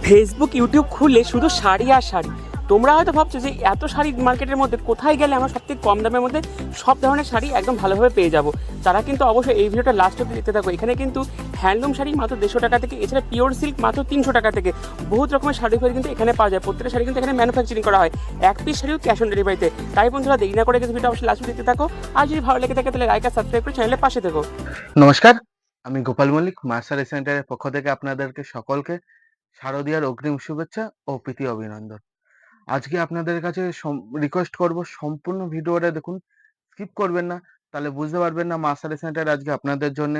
Facebook YouTube খুললে শুধু শাড়ি আর শাড়ি। তোমরা হয়তো ভাবছো যে এত শাড়ি মার্কেটের মধ্যে কোথায় গেলে আমরা সবথেকে কম দামের মধ্যে সব ধরনের শাড়ি একদম ভালোভাবে পেয়ে যাবো। তারা কিন্তু অবশ্যই এই ভিডিওটা লাস্ট অব্দি দেখতে থাকো। এখানে কিন্তু হ্যান্ডলুম শাড়ি মাত্র 150 টাকা থেকে, এছাড়া পিওর সিল্ক মাত্র 300 টাকা থেকে বহুত রকমের শাড়ি ফের কিন্তু এখানে পাওয়া যায়। প্রত্যেকটা শাড়ি কিন্তু এখানে ম্যানুফ্যাকচারিং করা হয়, এক পিস শাড়িও ক্যাশ অন ডেলিভারিতে। তাই বন্ধুরা দেরি না করে কিন্তু ভিডিও অবশ্যই লাস্ট দেখতে থাকো। আর যদি ভালো লেগে থাকে তাহলে লাইক আর সাবস্ক্রাইব করে চ্যানেলের পাশে থেকো। নমস্কার, আমি গোপাল মল্লিক, মা শাড়ি সেন্টারের পক্ষ থেকে আপনাদেরকে সকলকে শারদীয়ার অগ্রিম শুভেচ্ছা ও প্রীতি অভিনন্দন। আজকে আপনাদের কাছে রিকোয়েস্ট করব, সম্পূর্ণ ভিডিওটা দেখুন, স্কিপ করবেন না, তাহলে বুঝতে পারবেন না মা শাড়ি সেন্টার আজকে আপনাদের জন্য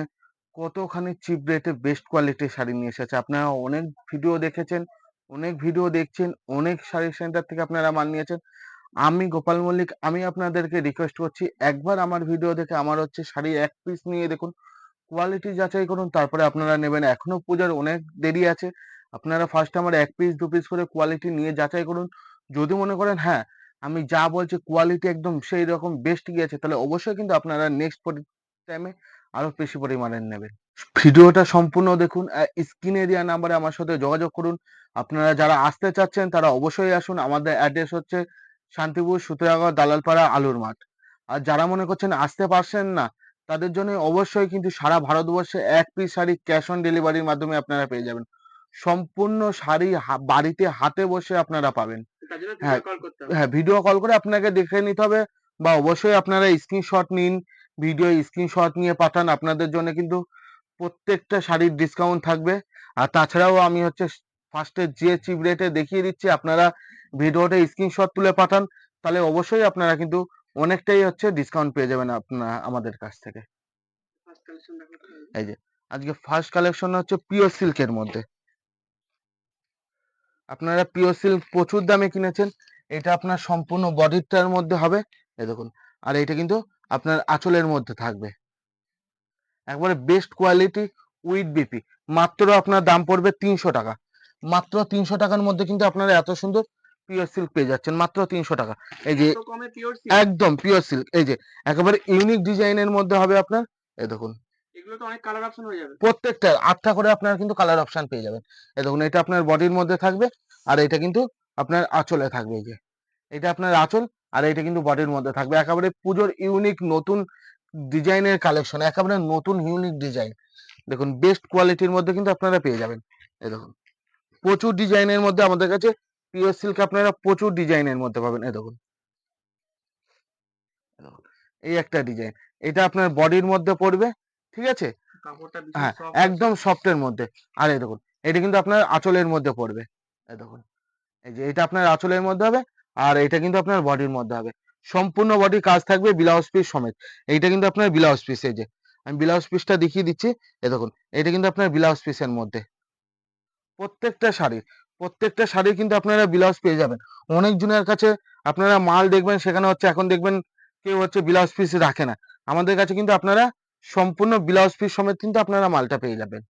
কতখানি চিপ রেটে বেস্ট কোয়ালিটির শাড়ি নিয়ে এসেছে। আপনারা অনেক ভিডিও দেখেছেন, অনেক ভিডিও দেখছেন, অনেক শাড়ি সেন্টার থেকে আপনারা মাল নিয়েছেন। আমি গোপাল মল্লিক, আমি আপনাদেরকে রিকোয়েস্ট করছি, একবার আমার ভিডিও দেখে আমার শাড়ি এক পিস নিয়ে দেখুন, কোয়ালিটি যাচাই করুন, তারপরে আপনারা নেবেন। এখনো পূজার অনেক দেরি আছে, আপনারা ফার্স্ট আমার এক পিস দু পিস করে কোয়ালিটি নিয়ে যাচাই করুন। যদি মনে করেন হ্যাঁ আমি যা বলছি কোয়ালিটি একদম সেই রকম বেস্ট গিয়েছে, তাহলে অবশ্যই কিন্তু আপনারা নেক্সট টাইমে আরো বেশি পরিমাণে নেবেন। ভিডিওটা সম্পূর্ণ দেখুন, স্ক্রিনে দেওয়া নাম্বারে আমার সাথে যোগাযোগ করুন। আপনারা যারা আসতে চাচ্ছেন তারা অবশ্যই আসুন। আমাদের অ্যাড্রেস হচ্ছে শান্তিপুর সুতরাগড় দালালপাড়া আলুর মাঠ। আর যারা মনে করছেন আসতে পারছেন না, তাদের জন্য অবশ্যই কিন্তু সারা ভারতবর্ষে এক পিস শাড়ি ক্যাশ অন ডেলিভারির মাধ্যমে আপনারা পেয়ে যাবেন। সম্পূর্ণ শাড়ি বাড়িতে হাতে বসে আপনারা পাবেন। হ্যাঁ, হ্যাঁ, ভিডিও কল করে আপনাকে দেখে নিতে হবে, বা অবশ্যই আপনারা স্ক্রিনশট নিন, ভিডিও স্ক্রিনশট নিয়ে পাঠান। আপনাদের জন্য কিন্তু প্রত্যেকটা শাড়ির ডিসকাউন্ট থাকবে। আর তাছাড়াও আমি ফার্স্টে যে চিপ রেটে দেখিয়ে দিচ্ছি, আপনারা ভিডিওটা স্ক্রিনশট তুলে পাঠান, তাহলে অবশ্যই আপনারা কিন্তু অনেকটাই ডিসকাউন্ট পেয়ে যাবেন আপনারা আমাদের কাছ থেকে। এই যে আজকে ফার্স্ট কালেকশন হচ্ছে পিওর সিল্কের মধ্যে। আপনারা পিওর সিল্ক প্রচুর দামে কিনেছেন, এটা আপনার সম্পূর্ণ বডিটার মধ্যে হবে, এই দেখুন। আর এটা কিন্তু আপনার আঁচলের মধ্যে থাকবে, একবারে বেস্ট কোয়ালিটি উইথ বিপি। মাত্র আপনার দাম পড়বে 300 টাকা। মাত্র 300 টাকার মধ্যে কিন্তু আপনারা এত সুন্দর পিওর সিল্ক পেয়ে যাচ্ছেন, মাত্র 300 টাকা। এই যে একদম পিওর সিল্ক, এই যে একেবারে ইউনিক ডিজাইনের মধ্যে হবে আপনার, এই দেখুন। এগুলো তো অনেক কালার অপশন হয়ে যাবে, প্রত্যেকটা 8টা করে আপনারা কিন্তু কালার অপশন পেয়ে যাবেন। এই দেখুন, এটা আপনার বডির মধ্যে থাকবে, আর এটা কিন্তু আপনার আঁচলে থাকবে। এই যে এটা আপনার আঁচল, আর এটা কিন্তু বডির মধ্যে থাকবে। একেবারে পুজোর ইউনিক নতুন ডিজাইনের কালেকশন, একেবারে নতুন ইউনিক ডিজাইন। দেখুন বেস্ট কোয়ালিটির মধ্যে কিন্তু আপনারা পেয়ে যাবেন। এই দেখুন, প্রচুর ডিজাইনের মধ্যে আমাদের কাছে পিওর সিল্ক আপনারা প্রচুর ডিজাইনের মধ্যে পাবেন। এই দেখুন, এই একটা ডিজাইন, এটা আপনার বডির মধ্যে পড়বে, ঠিক আছে। হ্যাঁ, একদম সফটের মধ্যে। আর এই দেখুন, এটা কিন্তু আপনার আঁচলের মধ্যে পড়বে। এই দেখুন, এই যে এটা আপনার আঁচলের মধ্যে হবে, আর এটা কিন্তু আপনার বডির মধ্যে হবে। সম্পূর্ণ বডি কাজ থাকবে ব্লাউজ পিস সমেত। এইটা কিন্তু আপনার ব্লাউজ পিস। এই যে আমি ব্লাউজ পিসটা দেখিয়ে দিচ্ছি, এই দেখুন, এটা কিন্তু আপনার ব্লাউজ পিসের মধ্যে। প্রত্যেকটা শাড়ি, প্রত্যেকটা শাড়ি কিন্তু আপনারা ব্লাউজ পেয়ে যাবেন। অনেক জনের কাছে আপনারা মাল দেখবেন, সেখানে এখন দেখবেন কেউ ব্লাউজ পিস রাখে না। আমাদের কাছে কিন্তু আপনারা সম্পূর্ণ ব্লাউজ পিস সমেত কিন্তু আপনারা মালটা পেয়ে যাবেন।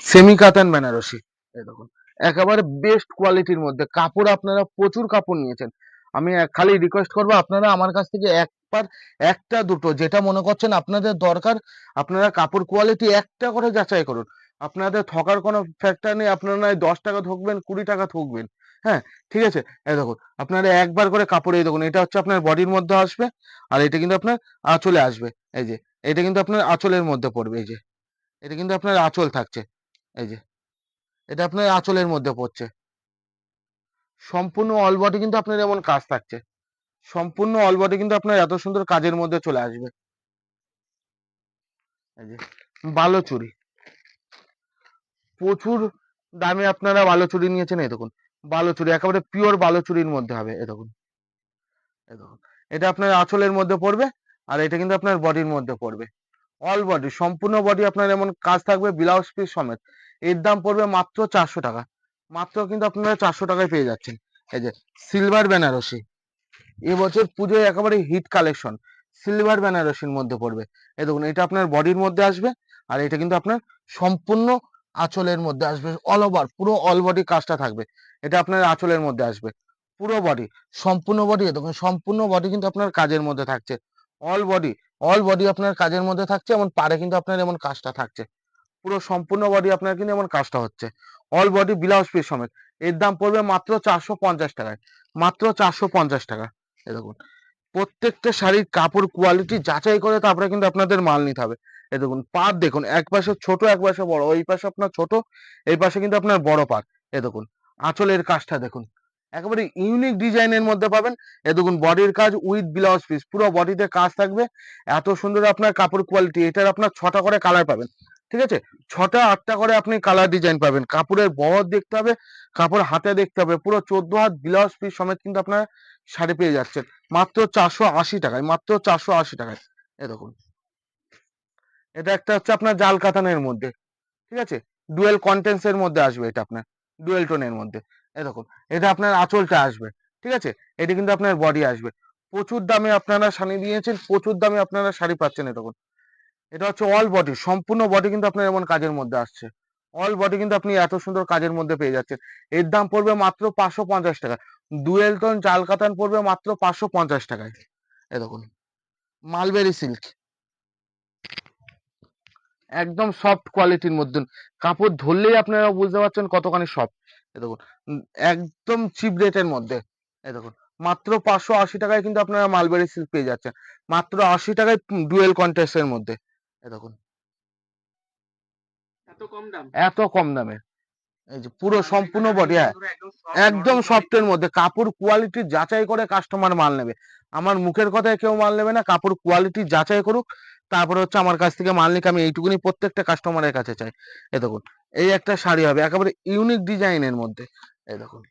সেমি কাতান বেনারসি, এই দেখুন, একেবারে বেস্ট কোয়ালিটির মধ্যে। কাপড় আপনারা প্রচুর কাপড় নিয়েছেন, আমি খালি রিকোয়েস্ট করবো আপনারা আমার কাছ থেকে একবার একটা দুটো যেটা মনে করছেন আপনাদের দরকার, আপনারা কাপড় কোয়ালিটি একটা করে যাচাই করুন। আপনাদের ঠকার কোনো ফ্যাক্টর নেই। আপনারা নয় 10 টাকা ঠকবেন, 20 টাকা ঠকবেন, হ্যাঁ, ঠিক আছে। এই দেখুন, আপনারা একবার করে কাপড়, এই দেখুন, এটা আপনার বডির মধ্যে আসবে, আর এটা কিন্তু আপনার আঁচলে আসবে। এই যে এটা কিন্তু আপনার আঁচলের মধ্যে পড়বে। এই যে এটা কিন্তু আপনার আঁচল থাকছে। এই যে এটা আপনার আঁচলের মধ্যে পড়ছে। সম্পূর্ণ অল বডি কিন্তু আপনার এমন কাজ থাকছে। সম্পূর্ণ অল বডি কিন্তু আপনার এত সুন্দর কাজের মধ্যে চলে আসবে। এই যে বালোচুরি, প্রচুর দামে আপনারা বালোচুরি নিয়েছেন। এই দেখুন, বালোচুরি একেবারে পিওর বালোচুরির মধ্যে হবে। এই দেখুন, এই দেখুন, এটা আপনার আঁচলের মধ্যে পড়বে, আর এটা কিন্তু আপনার বডির মধ্যে পড়বে। অল বডি, সম্পূর্ণ বডি আপনার এমন কাজ থাকবে ব্লাউজ পিস সমেত। এর দাম পড়বে মাত্র 400 টাকা। মাত্র কিন্তু আপনারা 400 টাকায় পেয়ে যাচ্ছেন। এই যে সিলভার বেনারসি, এবছর পুজোয় একেবারে হিট কালেকশন, সিলভার বেনারসির মধ্যে পড়বে। এই দেখুন, এটা আপনার বডির মধ্যে আসবে, আর এটা কিন্তু আপনার সম্পূর্ণ আঁচলের মধ্যে আসবে। অল ওভার পুরো অল বডি কাজটা থাকবে, এটা আপনার আঁচলের মধ্যে আসবে। পুরো বডি, সম্পূর্ণ বডি, দেখুন সম্পূর্ণ বডি কিন্তু আপনার কাজের মধ্যে থাকছে। অল বডি, অল বডি আপনার কাজের মধ্যে থাকছে, এমন পারে কিন্তু আপনার এমন কাজটা থাকছে। পুরো সম্পূর্ণ বডি আপনার কিন্তু এমন কাজটা হচ্ছে, অল বডি ব্লাউজ পিস সমেত। এর দাম পড়বে মাত্র 450 টাকায়, মাত্র 450 টাকা। এই দেখুন, প্রত্যেকটা শাড়ির কাপড় কোয়ালিটি যাচাই করে তারপরে কিন্তু আপনাদের মাল নিতে হবে। এই দেখুন পাড় দেখুন, এক পাশে ছোট এক পাশে বড়, ওই পাশে আপনার ছোট, এই পাশে কিন্তু আপনার বড় পাড়। এই দেখুন আঁচলের কাজটা দেখুন, একেবারে ইউনিক ডিজাইনের মধ্যে পাবেন। এ দেখুন বডির কাজ উইথ ব্লাউজ পিস, পুরো বডিতে কাজ থাকবে। এত সুন্দর আপনার কাপড় কোয়ালিটি, এটার আপনার 6টা করে কালার পাবেন, ঠিক আছে? 6টা 8টা করে আপনি কালার ডিজাইন পাবেন। কাপড়ের বহর দেখতে হবে, কাপড় হাতে দেখতে হবে, পুরো 14 হাত ব্লাউজ পিস সমেত কিন্তু আপনার শাড়ি পেয়ে যাচ্ছেন মাত্র 480 টাকায়, মাত্র 480 টাকায়। এ দেখুন, এটা একটা হচ্ছে আপনার জাল কাতানের মধ্যে, ঠিক আছে? ডুয়েল কন্টেন্টস এর মধ্যে আসবে এটা আপনার, ডুয়েল টোনের মধ্যে। এই দেখুন, এটা আপনার আঁচলটা আসবে, ঠিক আছে? এটা কিন্তু আপনার বডি আসবে। প্রচুর দামে আপনারা শাড়ি নিয়েছেন, প্রচুর দামে আপনারা শাড়ি পাচ্ছেন। এই দেখুন, এটা হচ্ছে অল বডি, সম্পূর্ণ বডি কিন্তু আপনার এমন কাজের মধ্যে আসছে। অল বডি কিন্তু আপনি এত সুন্দর কাজের মধ্যে পেয়ে যাচ্ছেন। এর দাম পড়বে মাত্র 550 টাকা। ডুয়েল টোন জাল কাতান পড়বে মাত্র 550 টাকায়। এই দেখুন, মালবেরি সিল্ক, একদম সফট কোয়ালিটির মধ্যে, কাপড় ধরলেই আপনারা বুঝতে পারছেন কতখানি সফট। এই দেখুন, একদম চিপ রেটের মধ্যে। এই দেখুন, মাত্র 580 টাকায় কিন্তু আপনারা মালবেরি সিল্ক পেয়ে যাচ্ছেন, মাত্র 80 টাকায় ডুয়েল কন্ট্রাস্টের মধ্যে। এই দেখুন, এত কম দাম? এত কম দামে। এই যে পুরো মালবেরি সম্পূর্ণ কালার বডি, কিন্তু হ্যাঁ, বন্ধুরা একদম সফট একদম নরম সফটের কোয়ালিটির। মধ্যে, কাপড় কোয়ালিটি যাচাই করে কাস্টমার মাল নেবে। আমার মুখের কথায় কেউ মাল নেবে না, কাপড় কোয়ালিটি যাচাই করুক, তারপরে হচ্ছে আমার কাছ থেকে মাল নিক। আমি এইটুকুনি প্রত্যেকটা কাস্টমারের কাছে চাই। এই দেখুন, এই একটা শাড়ি হবে একেবারে ইউনিক ডিজাইনের মধ্যে। এই দেখুন,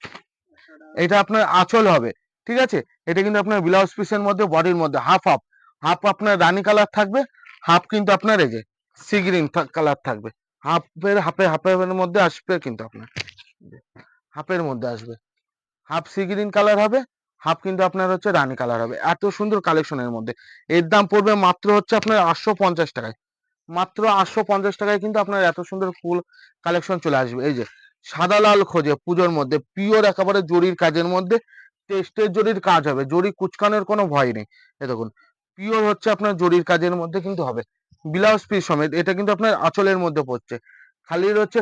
এটা আপনার আঁচল হবে, ঠিক আছে? এটা কিন্তু আপনার ব্লাউজ পিসের মধ্যে, বডির মধ্যে হাফ হাফ, হাফ আপনার রানী কালার থাকবে, হাফ কিন্তু আপনার এই যে সি গ্রিন কালার থাকবে। হাফের মধ্যে আসবে কিন্তু আপনার, হাফের মধ্যে আসবে, হাফ সি গ্রিন কালার হবে, হাফ কিন্তু আপনার হচ্ছে রানী কালার হবে। এত সুন্দর কালেকশনের মধ্যে এর দাম পড়বে মাত্র হচ্ছে আপনার 850 টাকায়, মাত্র 850 টাকায় কিন্তু আপনার এত সুন্দর ফুল কালেকশন চলে আসবে। এই যে সাদা লাল খোঁজে পুজোর মধ্যে, পিওর একেবারে জরির কাজের মধ্যে, টেস্টের জরির কাজ হবে, জরি কুচকানোর কোনো ভয় নেই। এই দেখুন, পিওর হচ্ছে আপনার জরির কাজের মধ্যে কিন্তু হবে, ব্লাউজ পিস সমেত। এটা কিন্তু আপনার আঁচলের মধ্যে পড়ছে।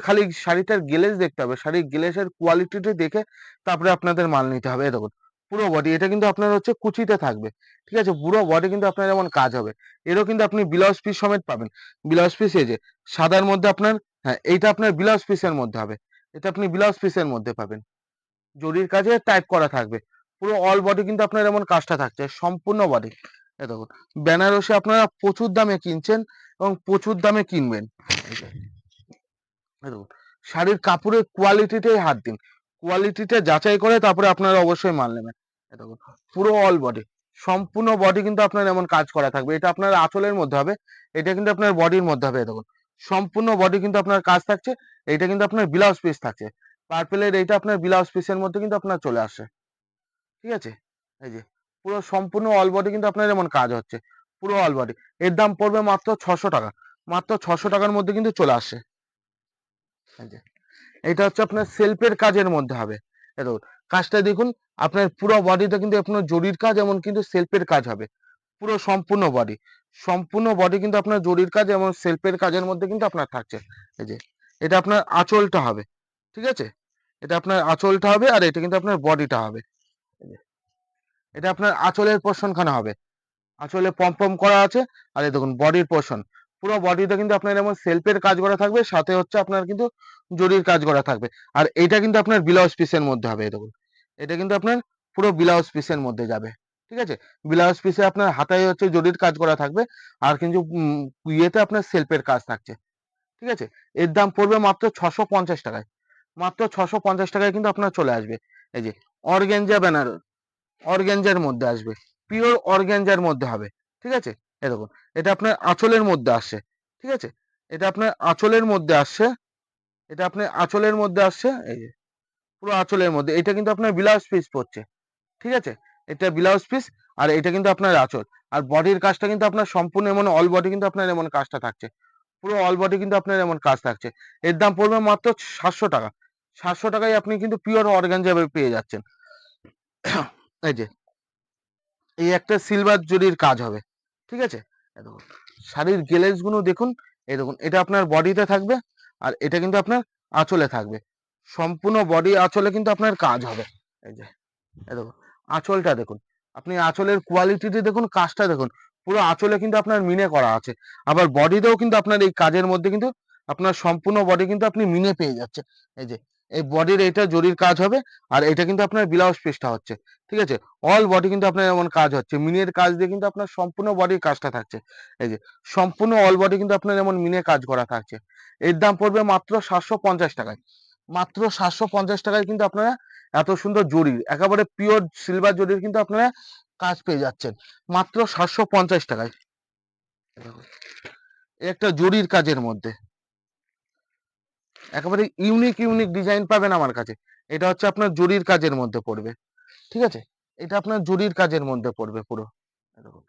খালি শাড়িটার গ্লেজ দেখতে হবে, শাড়ির গ্লেজের কোয়ালিটিটা দেখে তারপরে আপনাদের মাল নিতে হবে। এই দেখুন, পুরো বডি এটা কিন্তু আপনার হচ্ছে কুচিতে থাকবে, ঠিক আছে? পুরো বডি কিন্তু আপনার যেমন কাজ হবে, এরও কিন্তু আপনি ব্লাউজ পিস সমেত পাবেন। ব্লাউজ পিস এই যে সাদার মধ্যে আপনার, হ্যাঁ, এইটা আপনার ব্লাউজ পিসের মধ্যে হবে, এটা আপনি ব্লাউজ পিসের মধ্যে পাবেন, জরির কাজে টাইপ করা থাকবে। পুরো অল বডি কিন্তু আপনার এমন কাজটা থাকছে, সম্পূর্ণ বডি। এই দেখুন, বেনারসি আপনারা প্রচুর দামে কিনছেন এবং প্রচুর দামে কিনবেন। এই যে, এই দেখুন, শাড়ির কাপড়ের কোয়ালিটিটাই হাত দিন, কোয়ালিটিটা যাচাই করে তারপরে আপনারা অবশ্যই মাল নেবেন। এই দেখুন, পুরো অল বডি, সম্পূর্ণ বডি কিন্তু আপনার এমন কাজ করা থাকবে। এটা আপনার আঁচলের মধ্যে হবে, এটা কিন্তু আপনার বডির মধ্যে হবে। এই দেখুন, সম্পূর্ণ বডি কিন্তু আপনার কাজ থাকছে। এটা কিন্তু আপনার ব্লাউজ পিস থাকছে, পার্পেলের এইটা আপনার ব্লাউজ পিসের মধ্যে কিন্তু আপনার চলে আসে, ঠিক আছে? এই যে পুরো সম্পূর্ণ অল বডি কিন্তু আপনার এমন কাজ হচ্ছে, পুরো অল বডি। এর দাম পড়বে মাত্র 600 টাকা, মাত্র 600 টাকার মধ্যে কিন্তু চলে আসে। এই যে এটা হচ্ছে আপনার সেলফের কাজের মধ্যে হবে। এই দেখুন, কাজটা দেখুন, আপনার পুরো বডিতে কিন্তু আপনার জরির কাজ, এমন কিন্তু সেলফের কাজ হবে, পুরো সম্পূর্ণ বডি, সম্পূর্ণ বডি কিন্তু আপনার জরির কাজ এবং সেলফের কাজের মধ্যে কিন্তু আপনার থাকছে। এই যে এটা আপনার আঁচলটা হবে, ঠিক আছে? এটা আপনার আঁচলটা হবে, আর এটা কিন্তু আপনার বডিটা হবে। এই যে এটা আপনার আঁচলের পোর্শন খানা হবে, আঁচলে পম করা আছে। আর এই দেখুন বডির পোর্শন, পুরো বডিতে কিন্তু আপনার যেমন সেলফের কাজ করা থাকবে, সাথে হচ্ছে আপনার কিন্তু জরির কাজ করা থাকবে। আর এটা কিন্তু আপনার ব্লাউজ পিসের মধ্যে হবে। এই দেখুন, এটা কিন্তু আপনার পুরো ব্লাউজ পিসের মধ্যে যাবে, ঠিক আছে? ব্লাউজ পিসে আপনার হাতায় হচ্ছে জরির কাজ করা থাকবে, আর কিন্তু ইয়েতে আপনার সেলফের কাজ থাকছে, ঠিক আছে? এর দাম পড়বে মাত্র 650 টাকায়, মাত্র 650 টাকায় কিন্তু আপনার চলে আসবে। এই যে অর্গেঞ্জা ব্যানার, অর্গ্যাঞ্জার মধ্যে আসবে, পিওর অর্গ্যাঞ্জার মধ্যে হবে, ঠিক আছে? এই দেখুন, এটা আপনার আঁচলের মধ্যে আসছে, ঠিক আছে? এটা আপনার আঁচলের মধ্যে আসছে, এটা আপনার আঁচলের মধ্যে আসছে। এই যে পুরো আঁচলের মধ্যে, এটা কিন্তু আপনার ব্লাউজ পিস পড়ছে, ঠিক আছে? এটা ব্লাউজ পিস, আর এটা কিন্তু আপনার আঁচল। আর বডির কাজটা কিন্তু আপনার সম্পূর্ণ এমন অল বডি কিন্তু আপনার এমন কাজটা থাকছে, পুরো অল বডি কিন্তু আপনার এমন কাজ থাকছে। এর দাম পড়বে মাত্র 700 টাকা, 700 টাকায় আপনি কিন্তু পিওর অর্গানজা পেয়ে যাচ্ছেন। এই যে এই একটা সিলভার জরির কাজ হবে, ঠিক আছে? এই দেখুন, শাড়ির গ্লেজ গুলো দেখুন, এই দেখুন এটা আপনার বডিতে থাকবে, আর এটা কিন্তু আপনার আঁচলে থাকবে। সম্পূর্ণ বডি আঁচলে কিন্তু আপনার কাজ হবে। এই যে এই দেখুন আঁচলটা দেখুন, আপনি আঁচলের কোয়ালিটিটি দেখুন, কাজটা দেখুন, পুরো আঁচলে কিন্তু আপনার মিনে করা আছে। আবার বডিতেও কিন্তু আপনার এই কাজের মধ্যে কিন্তু আপনার সম্পূর্ণ বডি কিন্তু আপনি মিনে পেয়ে যাচ্ছে। এই যে এই বডির এটা জরির কাজ হবে, আর এটা কিন্তু আপনার ব্লাউজ পিসটা হচ্ছে। ঠিক আছে, অল বডি কিন্তু আপনার এমন কাজ হচ্ছে, মিনের কাজ দিয়ে কিন্তু আপনার সম্পূর্ণ বডির কাজটা থাকছে। এই যে সম্পূর্ণ অল বডি কিন্তু আপনার এমন মিনে কাজ করা থাকছে। এর দাম পড়বে মাত্র 750 টাকায়। মাত্র 750 টাকায় কিন্তু আপনারা এত সুন্দর জরির, একেবারে পিওর সিলভার জরির কিন্তু আপনারা কাজ পেয়ে যাচ্ছেন মাত্র 750 টাকায়। একটা জরির কাজের মধ্যে একেবারে ইউনিক ইউনিক ডিজাইন পাবেন আমার কাছে। এটা হচ্ছে আপনার জরির কাজের মধ্যে পড়বে। ঠিক আছে, এটা আপনার জরির কাজের মধ্যে পড়বে পুরো। দেখুন,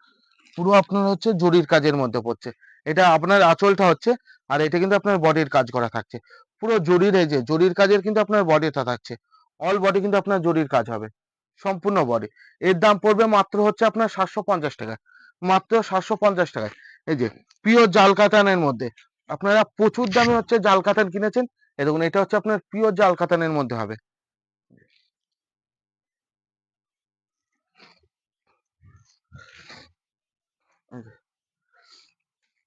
পুরো আপনার হচ্ছে জরির কাজের মধ্যে পড়ছে। এটা আপনার আঁচলটা হচ্ছে, আর এটা কিন্তু আপনার বডির কাজ করা থাকছে। পুরো জরির, এই যে জরির কাজের কিন্তু আপনার বডিটা থাকছে। অল বডি কিন্তু আপনার জরির কাজ হবে, সম্পূর্ণ বডি। এর দাম পড়বে মাত্র হচ্ছে আপনার 750 টাকা। মাত্র 750 টাকায়। এই যে পিওর জাল কাতানের মধ্যে আপনারা প্রচুর দামে হচ্ছে জাল কাতান কিনেছেন, এই দেখুন এটা হচ্ছে আপনার পিওর জাল কাতানের মধ্যে হবে। এই যে,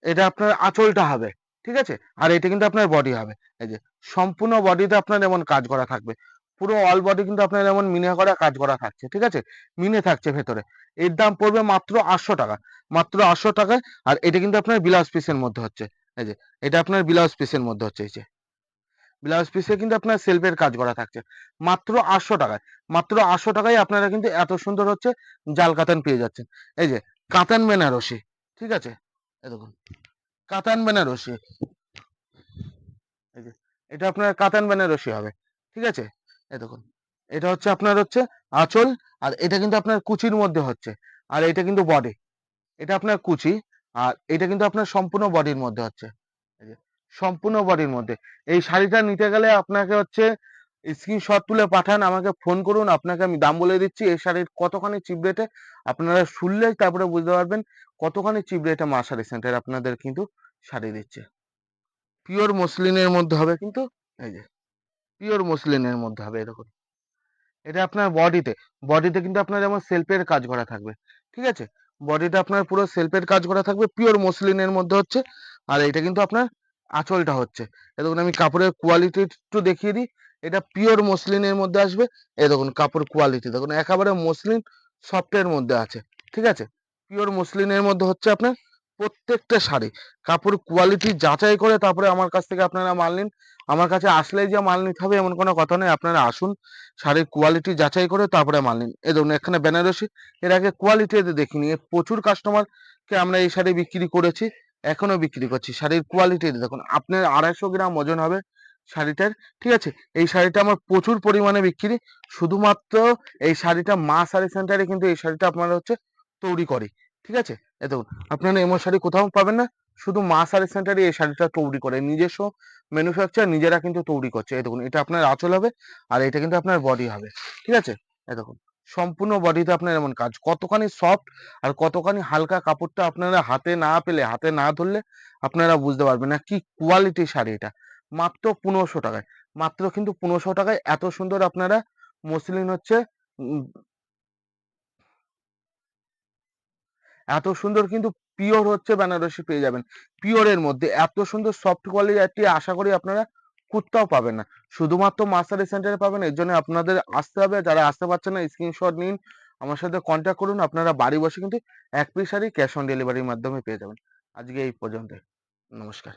এটা আপনার আঁচলটা হবে। ঠিক আছে, আর এটা কিন্তু আপনার বডি হবে। এই যে সম্পূর্ণ বডিতে আপনার এমন কাজ করা থাকবে। পুরো অল বডি কিন্তু আপনার এমন মিনে করা কাজ করা থাকছে। ঠিক আছে, মিনে থাকছে ভেতরে। এর দাম পড়বে মাত্র 800 টাকা। মাত্র 800 টাকায়। আর এটা কিন্তু আপনার ব্লাউজ পিসের মধ্যে হচ্ছে। এই যে এটা আপনার ব্লাউজ পিসের মধ্যে হচ্ছে। এই যে ব্লাউজ পিসে কিন্তু আপনার সেলফের কাজ করা থাকছে মাত্র 800 টাকায়। মাত্র 800 টাকায় আপনারা কিন্তু এত সুন্দর হচ্ছে জাল কাতান পেয়ে যাচ্ছেন। এই যে কাতান বেনারসি। ঠিক আছে, এই দেখুন কাতান বেনারসি। এই যে এটা আপনার কাতান বেনারসি হবে। ঠিক আছে, এই দেখুন এটা হচ্ছে আপনার হচ্ছে আঁচল, আর এটা কিন্তু আপনার কুচির মধ্যে হচ্ছে, আর এটা কিন্তু বডি। এটা আপনার কুচি, আর এটা কিন্তু আপনার সম্পূর্ণ বডির মধ্যে হচ্ছে। এই যে সম্পূর্ণ বডির মধ্যে। এই শাড়িটা নিতে গেলে আপনাকে হচ্ছে স্ক্রিনশট তুলে পাঠান, আমাকে ফোন করুন, আপনাকে আমি দাম বলে দিচ্ছি এই শাড়ির কতখানি চিপ রেটে। আপনারা শুনলে তারপরে বুঝতে পারবেন কতখানি চিপ রেটে মা শাড়ি সেন্টার আপনাদের কিন্তু শাড়ি দিচ্ছে। পিওর মসলিনের মধ্যে হবে কিন্তু। এই যে পিওর মসলিনের মধ্যে হবে এরকম। এটা আপনার বডিতে, বডিতে কিন্তু আপনার যেমন সেলফের কাজ করা থাকবে। ঠিক আছে, বডিটা আপনার পুরো সেলফের কাজ করা থাকবে, পিওর মসলিনের মধ্যে হচ্ছে। আর এটা কিন্তু আপনার আঁচলটা হচ্ছে। এই দেখুন আমি কাপড়ের কোয়ালিটি একটু দেখিয়ে দিই। এটা পিওর মসলিনের মধ্যে আসবে। এই দেখুন কাপড় কোয়ালিটি দেখুন, একেবারে মসলিন সফটের মধ্যে আছে। ঠিক আছে, পিওর মসলিনের মধ্যে হচ্ছে আপনার প্রত্যেকটা শাড়ি। কাপড় কোয়ালিটি যাচাই করে তারপরে আমার কাছ থেকে আপনারা মাল নিন। আমার কাছে আসলেই যে মাল নিতে হবে এমন কোনো কথা নেই, আপনারা আসুন, শাড়ির কোয়ালিটি যাচাই করে তারপরে মাল নিন। এই ধরুন এখানে বেনারসি, এর আগে কোয়ালিটি দেখিনি, প্রচুর কাস্টমারকে আমরা এই শাড়ি বিক্রি করেছি, এখনো বিক্রি করছি। শাড়ির কোয়ালিটি দেখুন, আপনার 250 গ্রাম ওজন হবে শাড়িটার। ঠিক আছে, এই শাড়িটা আমার প্রচুর পরিমাণে বিক্রি। শুধুমাত্র এই শাড়িটা মা শাড়ি সেন্টারে কিন্তু এই শাড়িটা আপনারা হচ্ছে তৈরি করি। ঠিক আছে, এই দেখুন আপনারা এমন শাড়ি কোথাও পাবেন না, শুধু মা শাড়ি সেন্টারে এই শাড়িটা তৈরি করে, নিজস্ব ম্যানুফ্যাকচার নিজেরা কিন্তু তৈরি করছে। এই দেখুন এটা আপনার আঁচল হবে, আর এটা কিন্তু আপনার বডি হবে। ঠিক আছে, এই দেখুন সম্পূর্ণ বডিতে আপনার এমন কাজ, কতখানি সফট আর কতখানি হালকা। কাপড়টা আপনারা হাতে না পেলে, হাতে না ধরলে আপনারা বুঝতে পারবেন না কি কোয়ালিটির শাড়ি এটা। মাত্র 1500 টাকায়, মাত্র কিন্তু 1500 টাকায় এত সুন্দর আপনারা মসলিন হচ্ছে উম, এত সুন্দর কিন্তু পিওর হচ্ছে বেনারসি পেয়ে যাবেন। পিওরের মধ্যে এত সুন্দর সফট কোয়ালিটি আশা করি আপনারা কোথাও পাবেন না, শুধুমাত্র মার্সারি সেন্টারে পাবেন। এর জন্য আপনাদের আসতে হবে, যারা আসতে পারছেন না স্ক্রিনশট নিন, আমার সাথে কন্ট্যাক্ট করুন, আপনারা বাড়ি বসে কিন্তু এক পিস শাড়ি ক্যাশ অন ডেলিভারির মাধ্যমে পেয়ে যাবেন। আজকে এই পর্যন্ত, নমস্কার।